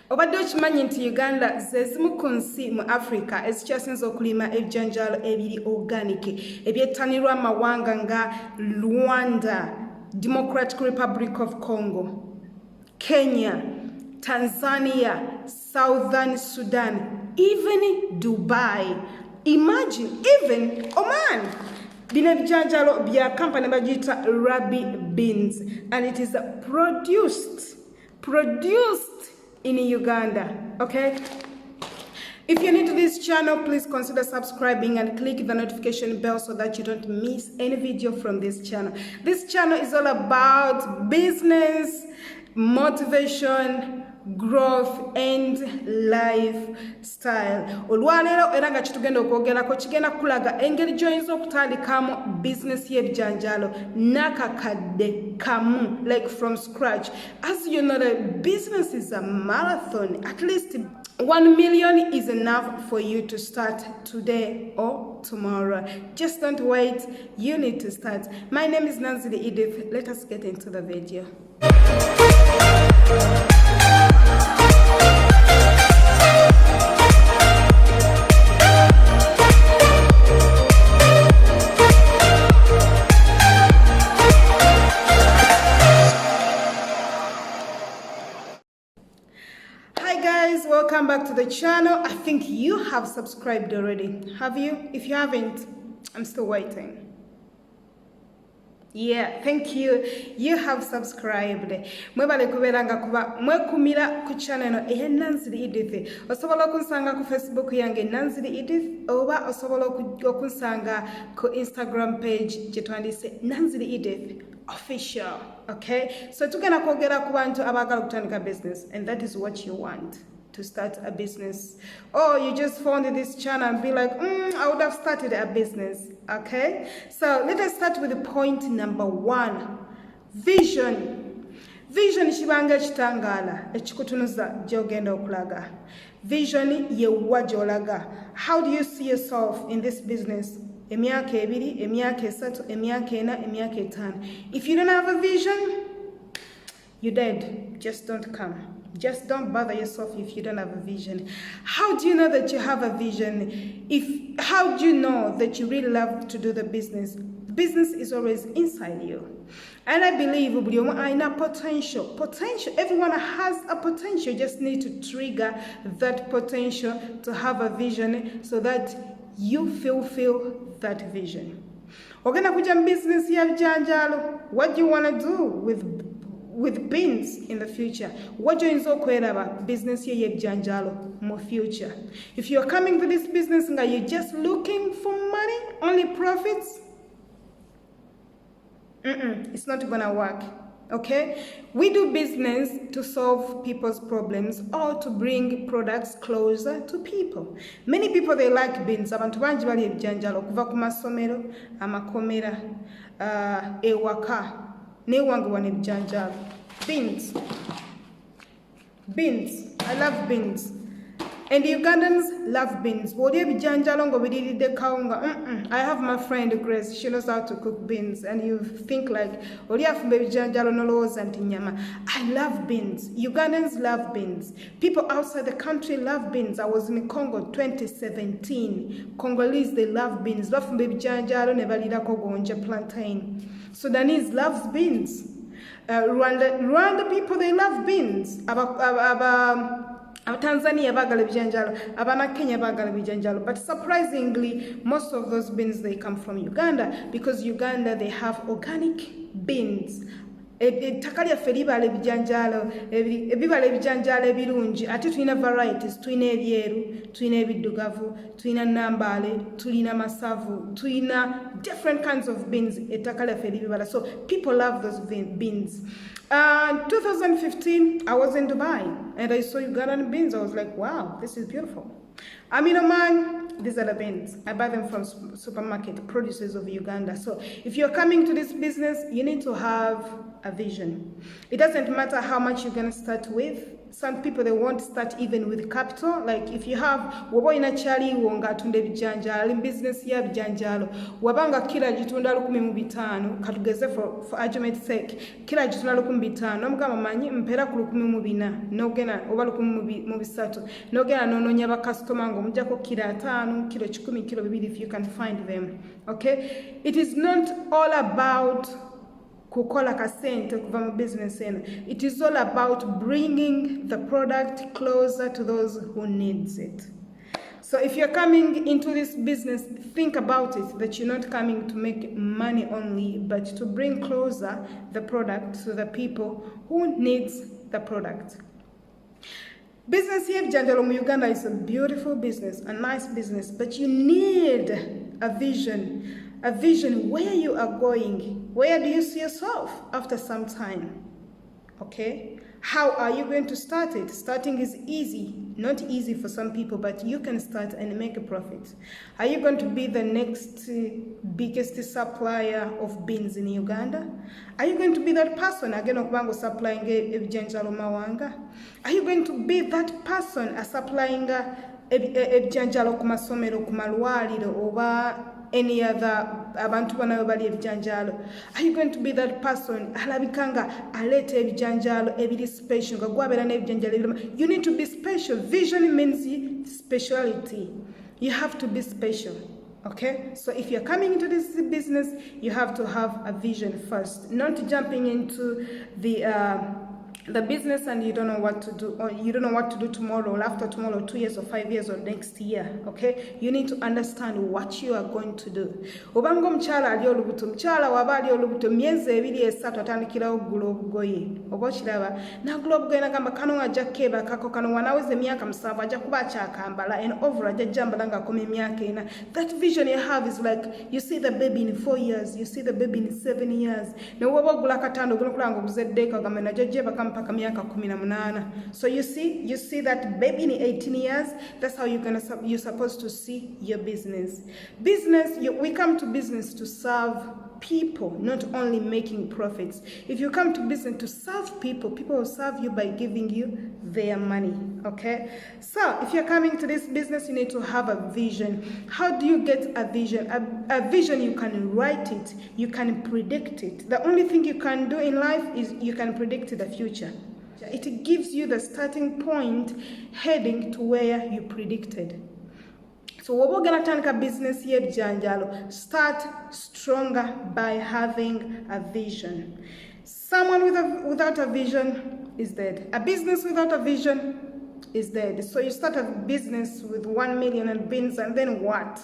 Obadde okimanyi nti Uganda zezimu ku nsi mu Africa ezikyasinze okulima ebijanjaalo ebiri organic ebyettanirwa amawanga nga Rwanda, Democratic Republic of Congo, Kenya, Tanzania, Southern Sudan, even Dubai. Imagine, even Oman. Bino ebijanjaalo bya company bagiyita Rabi Beans, and it is produced in Uganda. Okay, if you're new to this channel, please consider subscribing and click the notification bell so that you don't miss any video from this channel. This channel is all about business, motivation, growth and lifestyle. Olwaleero era nga kitugenda okwogerako kigenda kulaga engeri gy'oyinza okutandikamu business y'ebijanjaalo n'akakadde kamu, like from scratch. As you know, the business is a marathon. At least 1 million is enough for you to start today or tomorrow. Just don't wait, you need to start. My name is Nancy Edith. Let us get into the video. Welcome back to the channel. I think you have subscribed already. Have you? If you haven't, I'm still waiting. Yeah, thank you. You have subscribed. Mwebale kuberanga kuba mwekumira ku channel eya Nancy Edith. Osobola okunsanga ku Facebook yange Nancy Edith oba osobola okunsanga ku Instagram page gyetwandise Nancy Edith official. Okay? So tugenda kwogera ku bantu abagala kutandika business, and that is what you want. To start a business. Oh, you just found this channel and be like, I would have started a business. Okay, so let us start with point number 1. Vision. Vision kibanga kitangala ekikutunuza gy'ogenda okulaga. Vision ye wajolaga. How do you see yourself in this business? Emyaka ebiri, emyaka esatu, emyaka ena, emyaka etano. If you don't have a vision, you're dead. Just don't come. Just don't bother yourself if you don't have a vision. How do you know that you have a vision? How do you know that you really love to do the business? Business is always inside you. And I believe potential. Everyone has a potential. You just need to trigger that potential to have a vision so that you fulfill that vision. Ogenda kuja business ya bijanjaalo. What do you want to do with beans in the future? What do you want business ye bijanjaalo more future? If you're coming to this business and you're just looking for money, only profits, it's not gonna work. Okay, we do business to solve people's problems or to bring products closer to people. Many people, they like beans. Abantu bangi bali ebijanjaalo okuva ku masomero, amakomera, ewaka. Newangu wane bijanjaalo. Beans. I love beans. And the Ugandans love beans. I have my friend Grace. She knows how to cook beans. And you think like, I love beans. Ugandans love beans. People outside the country love beans. I was in Congo 2017. Congolese, they love beans. Plantain. Sudanese loves beans. Rwanda people, they love beans. Tanzania bagala bijanjaalo, abana Kenya bagala bijanjaalo. But surprisingly, most of those beans, they come from Uganda, because Uganda, they have organic beans. Ettaka lyaffe libala ebijanjaalo ebirungi, ate tulina varieties, tulina ebyeru, tulina ebiddugavu, tulina nambaale, tulina masavu, tulina different kinds of beans. Ettaka lyaffe libala. So people love those beans. 2015, I was in Dubai and I saw Ugandan beans. I was like, wow, this is beautiful. I'm in Oman. These are the beans. I buy them from supermarket producers of Uganda. So if you're coming to this business, you need to have a vision. It doesn't matter how much you're going to start with. some people they won't start even with capital. Like if you have waboina chali wonga tunde bijanjalo in business ya bijanjalo wabanga kila jitunda 15 katugeze for argument sake kila jitunda 15 nomugamba manyi mpera ku 14 nogena oba 13 nogena nononya ba customer ngo mujako kila 5 kilo 10 kilo 2 if you can find them. Okay, it is not all about kukola kasente kuva mu business eno. It is all about bringing the product closer to those who needs it. So if you're coming into this business, think about it, that you're not coming to make money only, but to bring closer the product to the people who needs the product. Business here in Uganda is a beautiful business, a nice business, but you need a vision where you are going. Where do you see yourself after some time? Okay, how are you going to start it? Starting is easy, not easy for some people, but you can start and make a profit. Are you going to be the next biggest supplier of beans in Uganda? Are you going to be that person again of supplying ebijanjalo mawanga? Are you going to be that person supplying ebijanjalo ku masomero ku malwaliro oba any other abantu banayo bali ebijanjalo? Are you going to be that person alabikanga alete ebijanjalo ebiri special nga gwabera n'ebijanjalo? You need to be special. Vision means speciality. You have to be special. Okay, so if you're coming into this business, you have to have a vision first, not jumping into the business and you don't know what to do, or you don't know what to do tomorrow or after tomorrow, 2 years or 5 years or next year. Okay, you need to understand what you are going to do. Obango mchala ali olubuto, mchala wabali olubuto myezi 2-3 atandikirawo gula obugoye oba okiraba na gula obugoye nagamba kano ajja keba kako kano wanaweze emyaka 7 ajja kuba kyakambala and over ajja jambala nga akoma emyaka 4. That vision you have is like you see the baby in 4 years, you see the baby in 7 years. Na woba gula katando gula kulanga kuzeddeka gamba najja jeba kampa miaka 18. So you see that baby in 18 years. That's how you're supposed to see your business. We come to business to serve people, not only making profits. If you come to business to serve people, people will serve you by giving you their money. Okay, so if you're coming to this business, you need to have a vision. How do you get a vision? A vision, you can write it, you can predict it. The only thing you can do in life is you can predict the future. It gives you the starting point heading to where you predicted. So wabogana tandika business y'ebijanjalo, start stronger by having a vision. Someone without a vision is dead. A business without a vision is dead. So you start a business with 1 million and beans, and then what?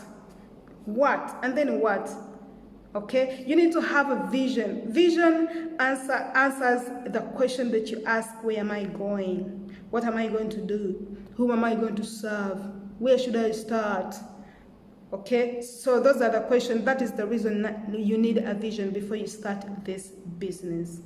And then what? Okay, you need to have a vision. Vision answers the question that you ask: where am I going? What am I going to do? Who am I going to serve? Where should I start? Okay, so those are the questions. That is the reason that you need a vision before you start this business.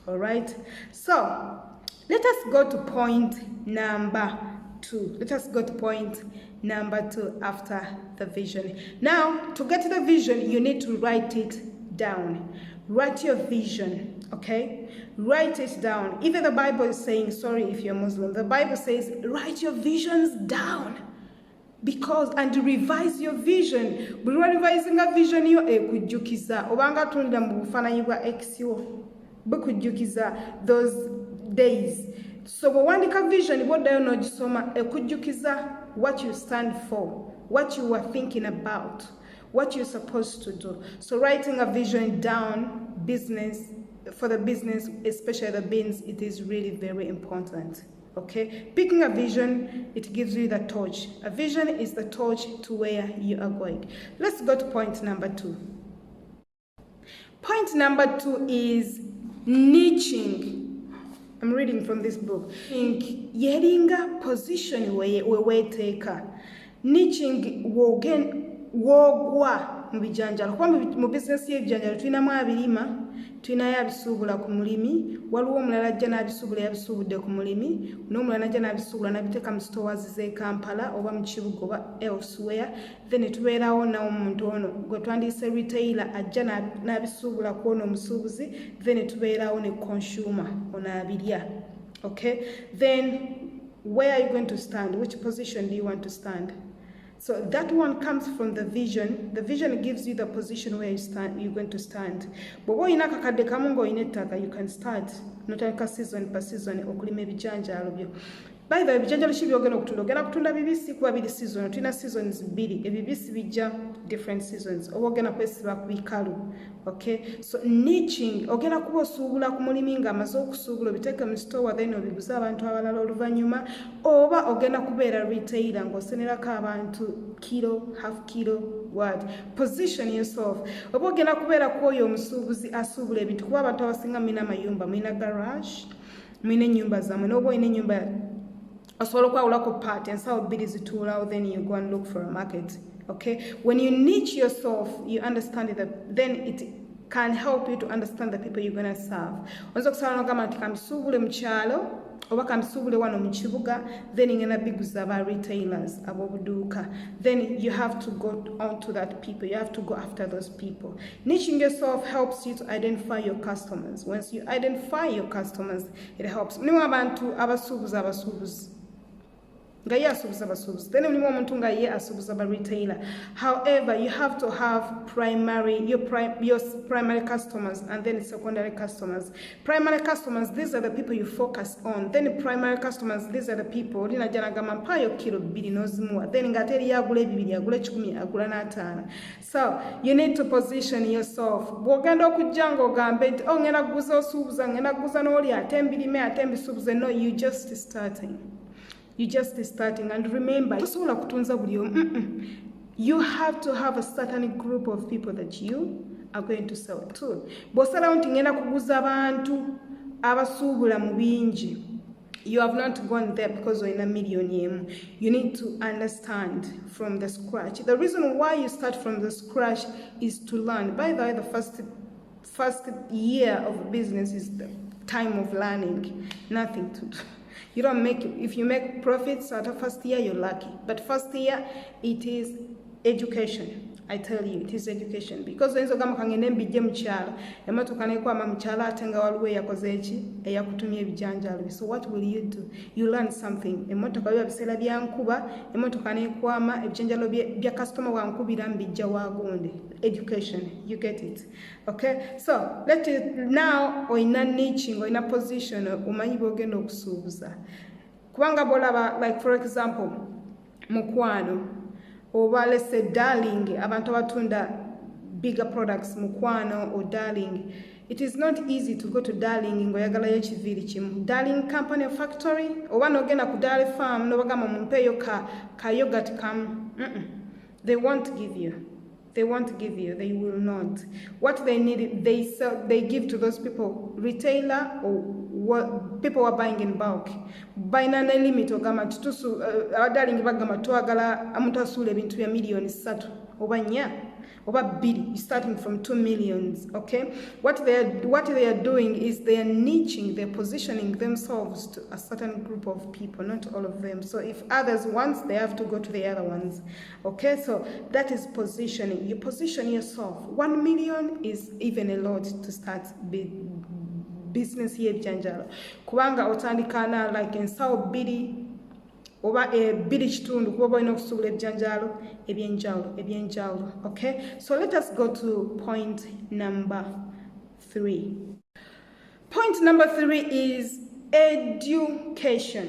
All right, so let us go to point number 2. Let us go to point number 2 after the vision. Now, to get to the vision, you need to write it down. Write your vision, okay? Write it down. Even the Bible is saying, sorry if you're Muslim, the Bible says, write your visions down. And revise your vision. Buli revising a vision yo ekujjukiza obanga tunda mu bufaananyi bwa X yo bukujjukiza those days. So bwewandika vision bwoddayo n'ogisoma ekujjukiza what you stand for, what you were thinking about, what you're supposed to do. So writing a vision down, for the business, especially the beans, it is really very important. Okay, picking a vision, it gives you the torch. A vision is the torch to where you are going. Let's go to point number 2. Point number 2 is niching. I'm reading from this book. Yeringa position weweteeka. Niching wogwa mu bijanjalo. Kuba mu business y'ebijanjalo tulinamu abirima, tulinayo abisuubula ku mulimi, waliwo omulala ajja n'abisuubula yabisuubudde ku mulimi, n'omulala ajja n'abisuubula n'abiteeka mu stores z'e Kampala oba mu kibuga oba elsewhere. Then tubeerawo n'omuntu ono gwe twandiyise retailer ajja n'abisuubula ku ono omusuubuzi, then tubeerawo ne consumer ono abirya. Okay, then where are you going to stand? Which position do you want to stand? So that one comes from the vision. The vision gives you the position where you're going to stand. But what in akakadde kamungo inetaka, you can start notandika season per season okulima ebijanjaalo byo. By the way, ebijanjaalo ki byogenda okutunda? Ogenda kutunda bibisi kuba biri season. Tulina seasons bbiri. Ebibisi bijja different seasons. Oba ogenda kwesiba ku bikalu. Okay? So niching, ogenda kuba osuubula ku mulimi ng'amaze okusuubula obiteeke mu store then obiguze abantu abalala oluvannyuma, oba ogenda kubeera retailer ng'osenerako abantu kilo, half kilo, what? Position yourself. Oba ogenda kubeera ku oyo omusuubuzi asuubula ebintu kuba abantu abasinga mulina mayumba, mulina garage, mulina ennyumba zammwe, n'oba olina ennyumba osobola okwawulako part ensawo bbiri zituulawo, then you go and look for a market. Okay, when you niche yourself, you understand that, then it can help you to understand the people you're going to serve. Oyinza okusala n'ogamba nti kamisuubule mu kyalo oba kamisuubule wano mu kibuga, then ngenda biguza aba retailers ab'obuduuka. Then you have to go on to that people, you have to go after those people. Niching yourself helps you to identify your customers. Once you identify your customers, it helps. Mulimu abantu abasuubuzi nga ye asuubuza abasuubuzi, then mulimu omuntu nga ye asuubuza aba retailer. However, you have to have your primary customers and then secondary customers. Primary customers, these are the people you focus on. Then primary customers, these are the people olina janagamba mpayo kilo 2 nozimuwa, then ngate eri agula 2 agula 10 agula n'ataano. So you need to position yourself. Bw'ogenda okujja ng'ogambe nti ngenda kuguza osuubuza, ngenda kuguza n'oli ate mbirime ate mbisuubuze. No, you just starting. You're just starting, and remember, you have to have a certain group of people that you are going to sell to. You have not gone there because you're in a million. You need to understand from the scratch. The reason why you start from the scratch is to learn. By the way, the first year of business is the time of learning. Nothing to do. You don't make, if you make profits at the first year, you're lucky. But first year, it is education. I tell you, it is education. Because when you come to the mchala, so what will you do? You learn something. Education. You get it. Okay? So, let it now, or in a niching, or in a position, like for example, mukwano. Or let's say darling, abantu abatunda bigger products, mukwano or darling. It is not easy to go to darling ngoyagala yechiviri chimu. Darling company or factory, or one ogenda ku dairy farm, no bagamba mumpeyo ka yogurt kam. They won't give you. They won't give you. They will not. What they need, they sell. They give to those people, retailer or what people are buying in bulk. By nane limit ogama tutusu darling bagama twagala amuntu asule bintu bya millions 3 oba 4 oba 2 starting from 2 millions. Okay, what they are doing is they are niching, they're positioning themselves to a certain group of people, not all of them. So if others want, they have to go to the other ones. Okay, so that is positioning. You position yourself. 1 million is even a lot to start business here bijanjalo kubanga otandikana like ensawo 2 oba 2 kitundu kuba olina okusuubula ebijanjalo ebyenjawulo. Okay, so let us go to point number 3. Point number 3 is education.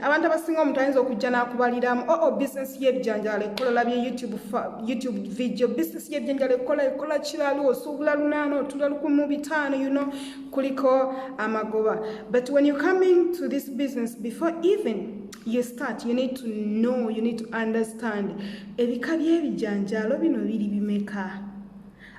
Abantu abasinga omuntu ayinza okujja n'akubaliramu business y'ebijanjalo ekola bye YouTube video, business y'ebijanjalo ekola kiralo osuubula 8 otula 15, you know, kuliko amagoba. But when you come into this business, before even you start, you need to know, you need to understand ebika by'ebijanjalo bino biri bimeka.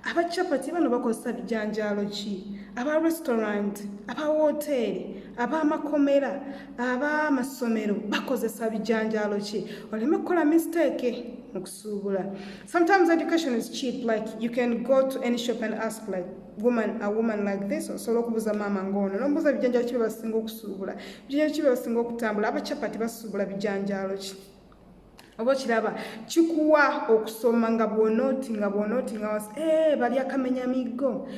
Aba chapati bano bakozesa bijanjalo ki? Aba restaurant, aba hotel, aba makomera, aba masomero bakozesa bijanjalo ki? Oleme kola mistake mukusuubula. Sometimes education is cheap. Like you can go to any shop and ask like a woman like this, osobola okubuza mama ngono nombuza bijanjalo ki basinga okusuubula, bijanjalo ki basinga okutambula, aba chapati basuubula bijanjalo ki? oba kiraba kikuwa okusoma nga bwonoti nga was balya kamenya migo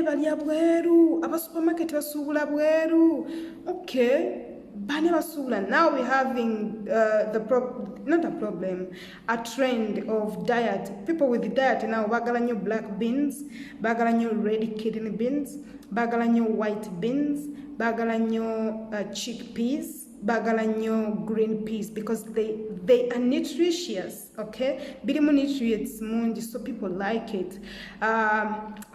balya bweru aba supermarket basuubula bweru okay bane basuubula. Now we're having not a problem, a trend of diet. People with the diet now bagala nnyo black beans, bagala nnyo red kidney beans, bagala nnyo white beans, bagala nnyo chickpeas, bagala nnyo green peas, because they are nutritious, okay, birimu nutrients mungi, so people like it.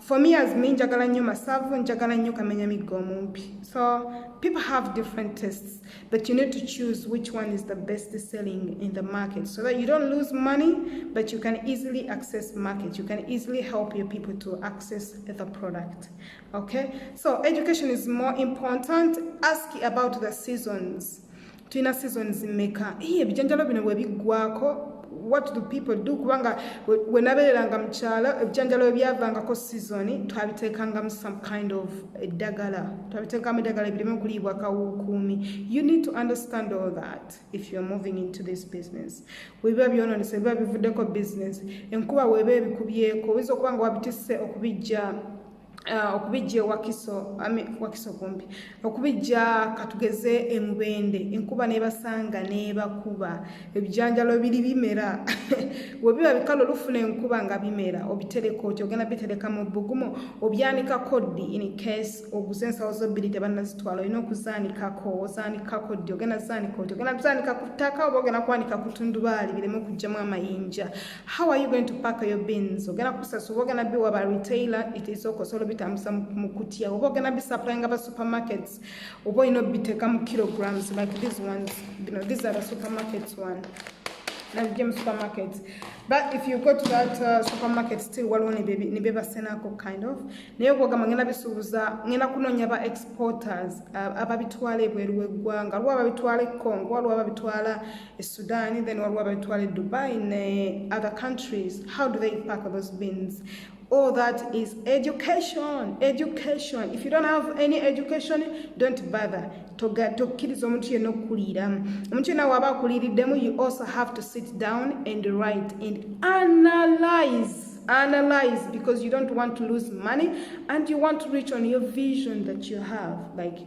For me as me njagala nnyo masavu, njagala nnyo kamenya migo omumpi. So people have different tastes, but you need to choose which one is the best selling in the market so that you don't lose money, but you can easily access market. You can easily help your people to access the product. Okay, so education is more important. Ask about the seasons. Twina seasons meka ebijanjalo bino bwe biggwako, what do people do? Kubanga wenabeeranga mu kyalo ebijanjalo ebyavangako season twabiteekangamu some kind of eddagala, twabiteekamu eddagala ebireme okuliibwa kawukuumi. You need to understand all that if you're moving into this business. Webiba byonoonese, biba bivuddeko business, enkuba weeba ebikubyeko, oyinza okuba nga wabitisse okubijja wakiso kumbi okubijja katugeze emubende, enkuba nebasanga nebakuba ebijanjalo biri bimera webiba bikalo lufuna enkuba nga bimera obitereka otyo, ogenda bitereka mu bbugumu obyanika kodi in case oguze ensawo zo bbiri tebannazitwala, olina okuzaanikako, ozaanikako ddi, ogenda zaanika otyo, ogenda zaanika ku ttaka oba ogenda kwanika ku tundubaali bireme okugyamu amayinja. How are you going to pack your beans? Ogenda kusasula, oba ogenda biwa ba retailer, it is okusobola bitambuza mu kutya, oba ogenda bisupplynga ba supermarkets, oba olina obiteeka mu kilograms like these ones. These are the supermarkets one. Gem supermarkets. But if you go to that supermarket still waliwo ne bebasenako kind of naye kwogamba ngenda bisuubuza, ngenda kunoonya ba exporters ababitwala ebweru w'eggwanga, waliwo ababitwala e Congo, waliwo ababitwala e Sudan, then waliwo ababitwala e Dubai ne other countries. How do they pack those beans? All that is education. Education. If you don't have any education, don't bother. Tokkiriza omuntu yenna okukuliiramu. Omuntu yenna waba akuliiriddemu, you also have to sit down and write and analyze, because you don't want to lose money and you want to reach on your vision that you have. Like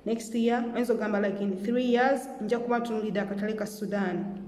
next year, like in 3 years, nja kuba ntunuulidde akatale ka Sudan.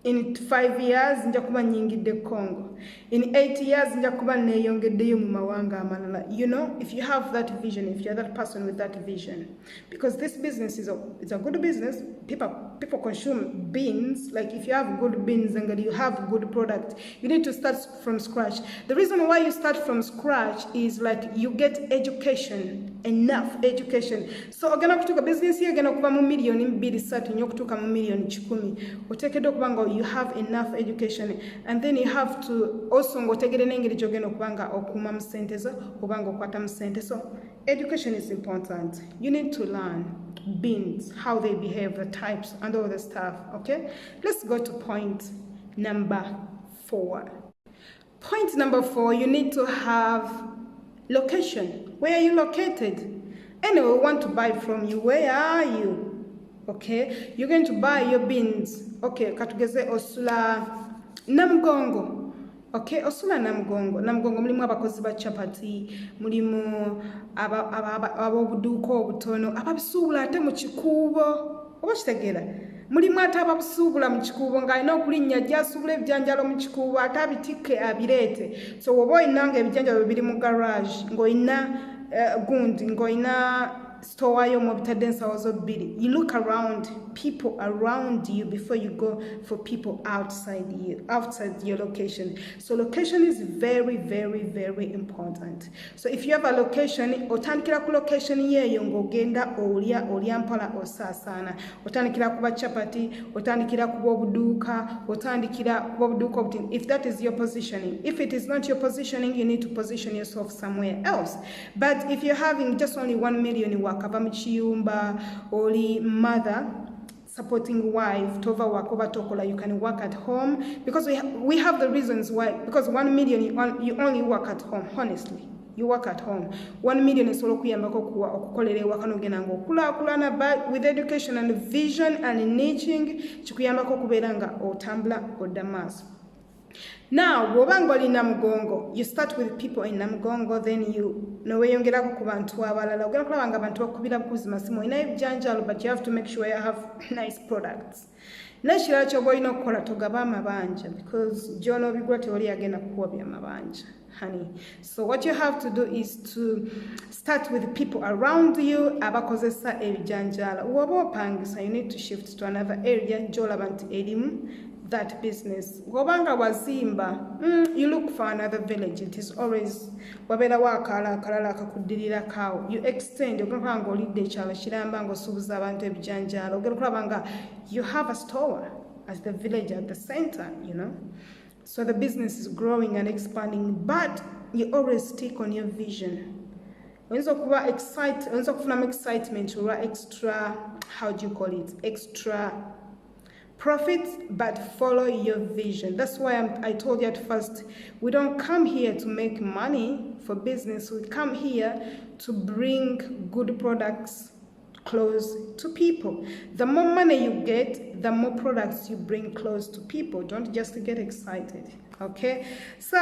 In 5 years, nja kuba nnyingidde Congo. In 8 years, nja kuba neeyongeddeyo mu mawanga amalala. You know, if you have that vision, if you're that person with that vision, because this business is a good business. People consume beans. Like if you have good beans and you have good product, you need to start from scratch. The reason why you start from scratch is like you get education, enough education. So ogenda kutuuka business ye egenda kuva mu million 2-3 nyo okutuuka mu million 10. Oteekeddwa okuba nga you have enough education, and then you have to also ngotegere n'engeri gy'ogenda okuba nga okuuma mu ssente zo oba nga okwata mu ssente. So education is important. You need to learn beans, how they behave, the types and all the stuff. Okay, let's go to point number 4. Point number 4, you need to have location. Where are you located? Anyway, we want to buy from you. Where are you? Okay, you're going to buy your beans. Okay, katugeze osula Namugongo. Okay, osula Namugongo. Namugongo mulimu abakozi ba chapati, mulimu ab'obuduuka obutono, ababisuubula ate mu kikuubo. Oba kitegeera? Mulimu ate ababisuubula mu kikuubo ng'alina okulinnya gy'asuubula ebijanjalo mu kikuubo ate abitikke abireete. So oba olina nga ebijanjalo biri mu garage, ng'olina gundi, ng'olina store yo mobitadde ensawo zo bbiri. You look around, people around you before you go for people outside your location. So location is very, very, very important. So if you have a location, otandikira ku location yeeyo ng'ogenda olya mpola osaasaana. Otandikira ku bachapati, otandikira ku b'obuduuka, otandikira ku b'obuduuka obutini. If that is your positioning. If it is not your positioning, you need to position yourself somewhere else. But if you're having just only 1 million wakava mu kiyumba, oli mother, supporting wife, tova wakoba tokola, you can work at home, because we have the reasons why. Because 1 million, you only work at home, honestly. you work at home. 1 million esobola okuyambako okukolera ewaka n'ogenda ng'okulaakulana, but with education and vision and niching kikuyambako okubeera nga otambula odda maaso. Now, bw'obanga oli Namugongo, you start with people in Namugongo, then you weeyongerako ku bantu abalala. Ogenda kulaba nga abantu bakubira bukuzi masimu, olina ebijanjaalo, but you have to make sure you have nice products. N'ekirala ky'oba olina okukola togaba amabanja, because gy'onoobigula tewali agenda kukuwa by'amabanja, honey. So what you have to do is to start with people around you abakozesa ebijanjaalo. Bw'oba opangisa, you need to shift to another area gy'olaba nti erimu that business. Gobanga wazimba, you look for another village. It is always wabera wakala kalala akakudirira kawo. You extend, ogenda ngo lidde kyalo kiramba ngo subuza abantu ebijanjalo. Ogenda kulabanga you have a store as the village at the center, you know. So the business is growing and expanding, but you always stick on your vision. Wenzo kuba excitement or extra, how do you call it? Extra profit, but follow your vision. That's why I told you at first, we don't come here to make money for business. We come here to bring good products close to people. The more money you get, the more products you bring close to people. Don't just get excited. Okay, so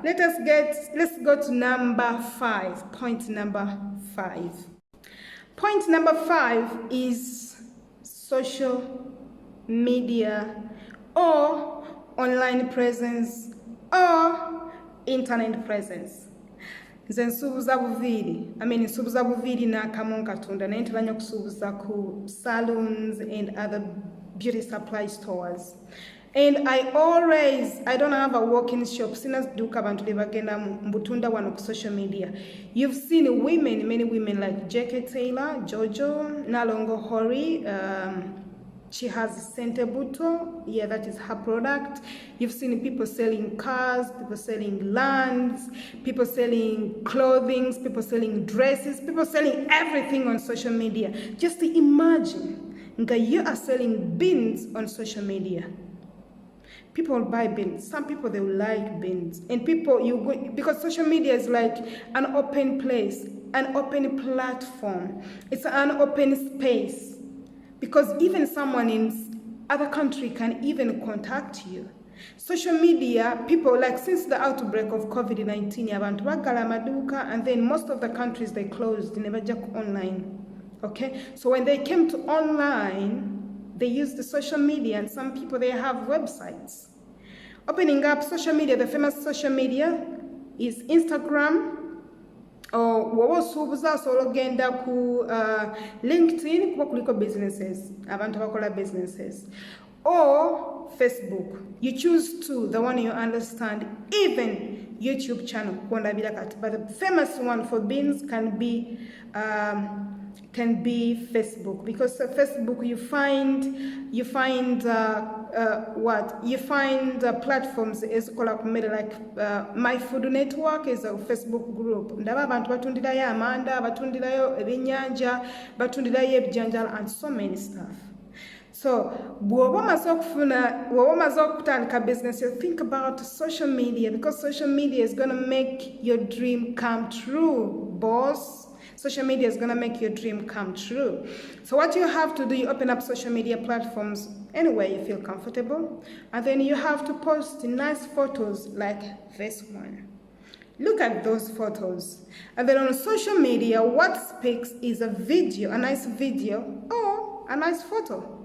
let's go to number 5. Point number 5. Point number 5 is social media or online presence or internet presence. Nze nsuubuza buviri. Nsuubuza buviri n'akamu katunda naye ntebanya okusuubuza ku salons and other beauty supply stores. And I don't have a walk-in shop. Sina duka abantu libagenda mbutunda wano ku social media. You've seen many women like J.K. Taylor, Jojo, Nalongo Hori, she has Sentebuto, yeah, that is her product. You've seen people selling cars, people selling lands, people selling clothing, people selling dresses, people selling everything on social media. Just imagine, you are selling beans on social media. People will buy beans. Some people, they will like beans. And because social media is like an open place, an open platform. It's an open space. Because even someone in other country can even contact you. Social media, people, like since the outbreak of COVID-19, abantu bagala maduka, and then most of the countries, they closed, never just online. Okay? So when they came to online, they used the social media, and some people, they have websites. Opening up social media, the famous social media is Instagram, wowosuubuza osobola ogenda ku LinkedIn kuba kuliko businesses, abantu abakola businesses, or Facebook. You choose two, the one you understand. Even YouTube channel kuondabira kati, but the famous one for beans can be Facebook, because Facebook you find platforms ezikola kumere like My Food Network is a Facebook group. Ndaba abantu batundirayo amanda, batundirayo ebyenyanja, batundirayo ebijanjala and so many stuff. So, bw'oba omaze okutandika business, you think about social media, because social media is going to make your dream come true, boss. Social media is going to make your dream come true. So what you have to do, you open up social media platforms anywhere you feel comfortable, and then you have to post nice photos like this one. Look at those photos. And then on social media, what speaks is a video, a nice video or a nice photo.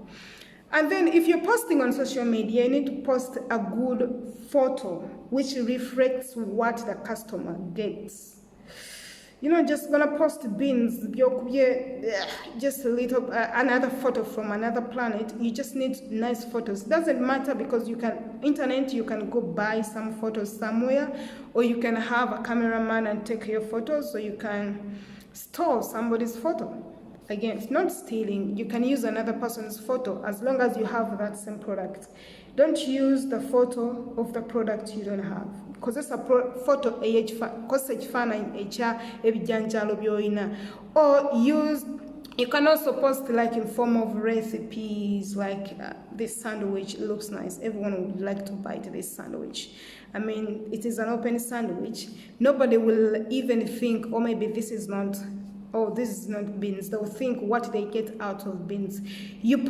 And then if you're posting on social media, you need to post a good photo which reflects what the customer gets. You're not just gonna post beans, just a little, another photo from another planet. You just need nice photos. Doesn't matter, because you can go buy some photos somewhere, or you can have a cameraman and take your photos, or you can store somebody's photo. Again, it's not stealing. You can use another person's photo as long as you have that same product. Don't use the photo of the product you don't have. Because it's a photo or use You can also post like in form of recipes, like this sandwich looks nice. Everyone would like to bite this sandwich. I mean, it is an open sandwich. Nobody will even think, oh, maybe this is not, oh, this is not beans. They'll think what they get out of beans. You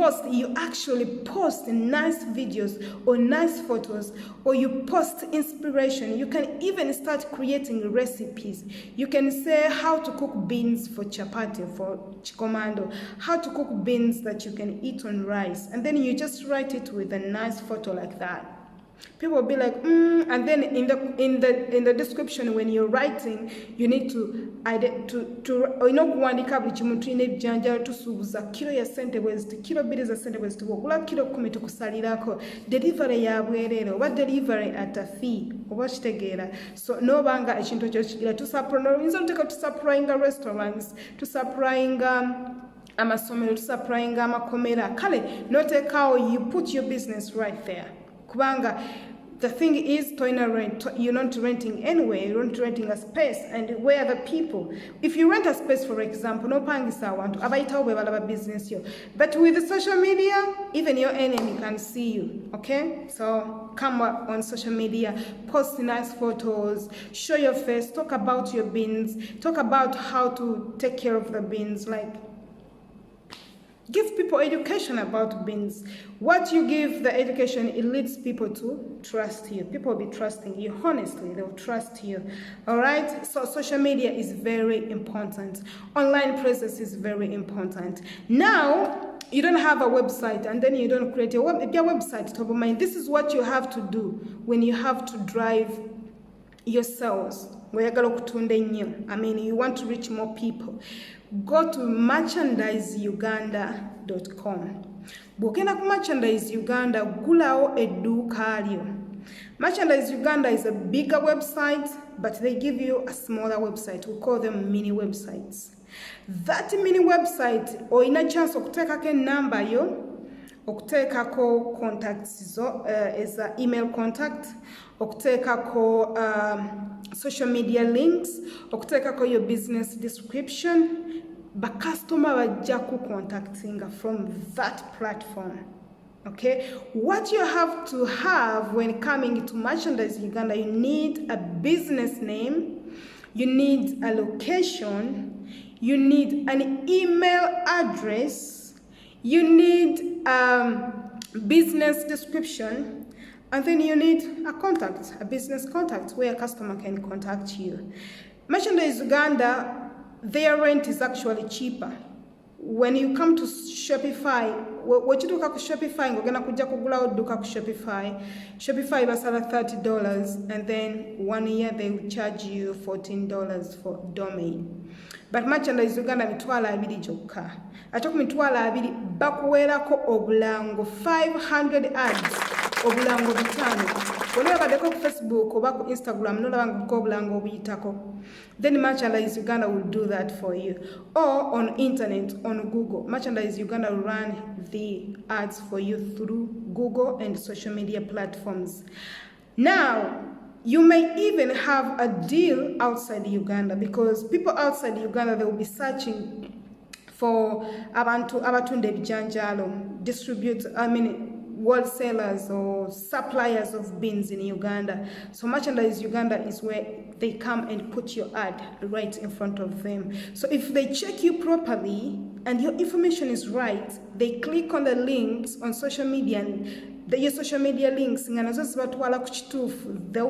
actually post nice videos or nice photos, or you post inspiration. You can even start creating recipes. You can say how to cook beans for chapati, for chikomando, how to cook beans that you can eat on rice, and then you just write it with a nice photo like that. People will be like, and then in the description when you're writing, you need to kuwandika buli kimu tulina ebijanjalo tusuubuza kilo ya sente bweziti, kilo 2 za sente bweziti, ogula kilo 10 tukusalirako, delivery ya bwerere oba delivery at a fee, oba kitegeera. So nobanga ekintu ekyo kigira oyinza oteeka tusupplyinga restaurants, tusupplyinga amasomero, tusupplyinga amakomera, kale noteekawo, you put your business right there. Kubanga, the thing is, you're not renting anywhere, you're not renting a space, and where the people, if you rent a space, for example, no pangisa wantu abayitawo bwe balaba business yo, but with the social media, even your enemy can see you. Okay, so come on social media, post nice photos, show your face, talk about your beans, talk about how to take care of the beans, like give people education about beans. What you give the education, it leads people to trust you. People will be trusting you. Honestly, they'll trust you. All right? So social media is very important. Online presence is very important. Now, you don't have a website and then you don't create your website. Top of mind, this is what you have to do when you have to drive your sales. I mean, you want to reach more people. Go to merchandiseuganda.com. Bw'ogenda ku Merchandise Uganda, gulawo edduuka lyo. Merchandise Uganda is a bigger website, but they give you a smaller website. We call them mini websites. That mini website, oyina chance okuteekako ennamba yo, okuteekako contacts zo, as a email contact, okuteekako social media links, okuteekako your business description. But customer bajja ku contacting from that platform. Okay, what you have to have when coming to Merchandise Uganda, you need a business name, you need a location, you need an email address, you need business description, and then you need a contact, a business contact where a customer can contact you. Merchandise Uganda, their rent is actually cheaper. When you come to Shopify, what you do ku Shopify, ngogenda kujja kugula odduka ku Shopify basala $30, and then 1 year they will charge you $14 for domain. But Merchandise Uganda mitwala 2 gyokka. Ate ku mitwala 2 bakuweerako obulango 500 ads, obulango 5. Olabadeko ku Facebook oba ku Instagram nolabanga ko obulango obuyitako. Then Merchandise Uganda will do that for you. Or on internet, on Google. Merchandise Uganda will run the ads for you through Google and social media platforms. Now, you may even have a deal outside Uganda, because people outside Uganda, they will be searching for abantu abatunda ebijanjalo, wholesalers or suppliers of beans in Uganda. So Merchandise Uganda is where they come and put your ad right in front of them. So if they check you properly and your information is right, they click on the links on social media, and your social media links, they will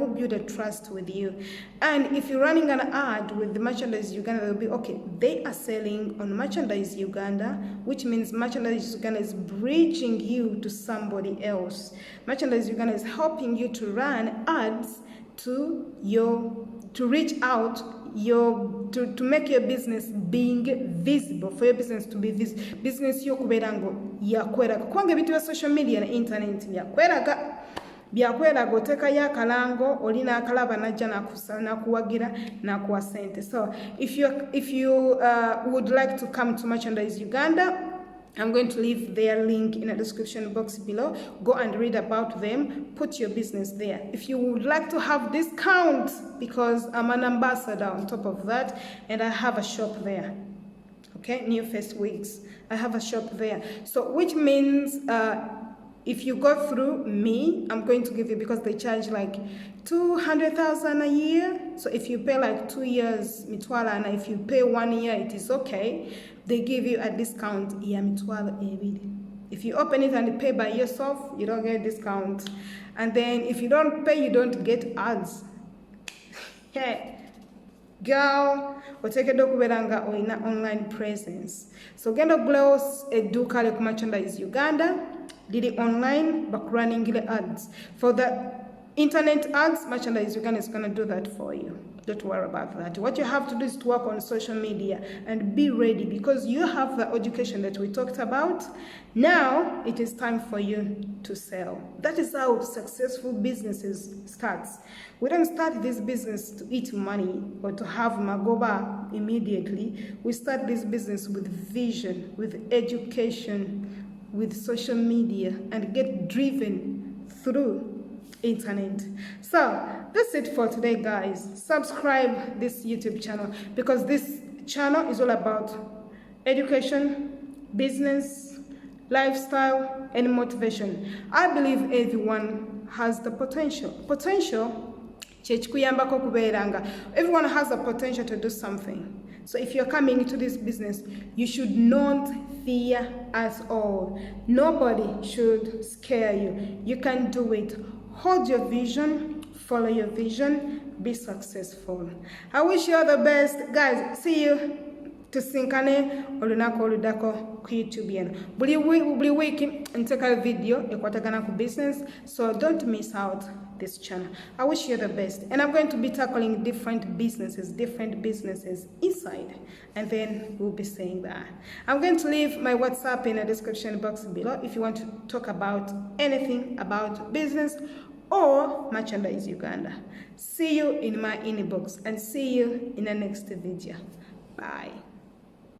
build a trust with you. And if you're running an ad with the Merchandise Uganda, they'll be, okay, they are selling on Merchandise Uganda, which means Merchandise Uganda is bridging you to somebody else. Merchandise Uganda is helping you to run ads to reach out to make your business being visible, for your business to be this business yokuberango yakweraga kwange bintu bya social media na internet byakweraga oteka ya kalango olina akalaba najja nakuwagira nakuwa sente. So if you would like to come to Merchandise Uganda, I'm going to leave their link in the description box below. Go and read about them. Put your business there. If you would like to have discounts, because I'm an ambassador on top of that, and I have a shop there. okay, New Face Wigs. I have a shop there. So which means if you go through me, I'm going to give you, because they charge like 200,000 a year. So if you pay like 2 years mitwala, and if you pay 1 year, it is okay. They give you a discount ya mitwala ebiri. If you open it and pay by yourself, you don't get a discount. And then if you don't pay, you don't get ads. Yeah. Girl, otekedde okubeera nga olina online presence. So genda okuggulawo edduuka lyo ku merchandise Uganda liri online bakurunningire ads. For the internet ads, merchandise Uganda is going to do that for you. Don't worry about that. What you have to do is to work on social media and be ready, because you have the education that we talked about. Now it is time for you to sell. That is how successful businesses starts. We don't start this business to eat money or to have magoba immediately. We start this business with vision, with education, with social media, and get driven through internet. So that's it for today, guys. Subscribe this YouTube channel, because this channel is all about education, business, lifestyle, and motivation. I believe everyone has the potential. Everyone has the potential to do something. So if you're coming into this business, you should not fear at all. Nobody should scare you. You can do it. Hold your vision, follow your vision, be successful. I wish you all the best. Guys, see you tusinkane olunaku oludako ku YouTube yenu. Buli week nteka video ekwatagana ku business, so don't miss out this channel. I wish you the best, and I'm going to be tackling different businesses inside, and then we'll be saying that. I'm going to leave my WhatsApp in the description box below if you want to talk about anything about business or merchandise Uganda. See you in my inbox, and see you in the next video. Bye.